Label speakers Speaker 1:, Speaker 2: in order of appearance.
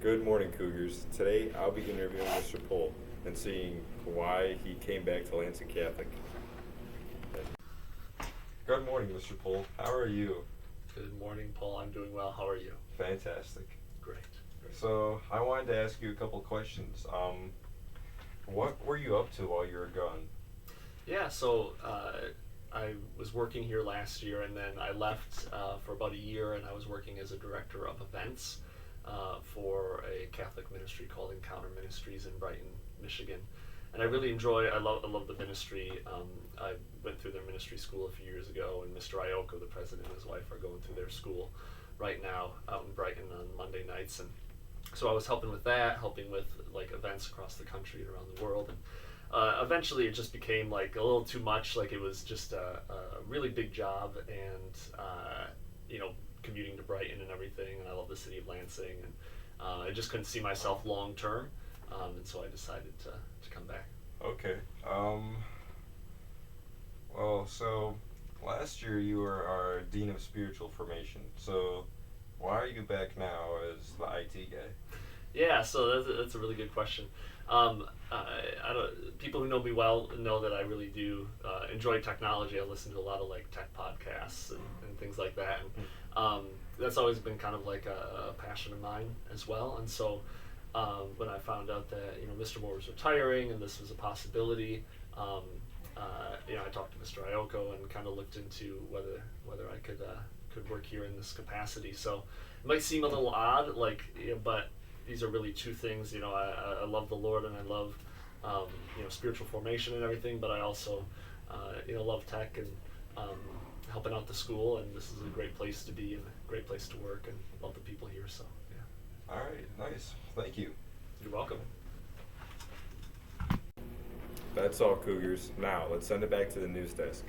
Speaker 1: Good morning, Cougars. Today I'll be interviewing Mr. Pohl and seeing why he came back to Lansing Catholic. Good morning, Mr. Pohl. How are you?
Speaker 2: Good morning, Paul. I'm doing well. How are you?
Speaker 1: Fantastic.
Speaker 2: Great.
Speaker 1: So I wanted to ask you a couple questions. What were you up to while you were gone?
Speaker 2: Yeah, so I was working here last year, and then I left for about a year, and I was working as a director of events for a Catholic ministry called Encounter Ministries in Brighton, Michigan. And I really I love the ministry. I went through their ministry school a few years ago, and Mr. Ioko, the president, and his wife are going through their school right now out in Brighton on Monday nights. And so I was helping with that, helping with like events across the country and around the world. And eventually it just became like a little too much. Like it was just a really big job, and commuting to Brighton and everything. And I love the city of Lansing, and I just couldn't see myself long term. And so I decided to come back.
Speaker 1: Okay. So last year you were our Dean of Spiritual Formation. So why are you back now as the IT guy?
Speaker 2: Yeah, so that's a really good question. I don't, people who know me well know that I really do enjoy technology. I listen to a lot of like tech podcasts and things like that. And that's always been kind of like a passion of mine as well. And so when I found out that Mr. Moore was retiring and this was a possibility, I talked to Mr. Ioko and kind of looked into whether I could work here in this capacity. So it might seem a little odd, but these are really two things. I love the Lord, and I love spiritual formation and everything, but I also love tech and helping out the school, and this is a great place to be and a great place to work, and love the people here. So yeah.
Speaker 1: All right, nice. Thank you.
Speaker 2: You're welcome.
Speaker 1: That's all, Cougars. Now let's send it back to the news desk.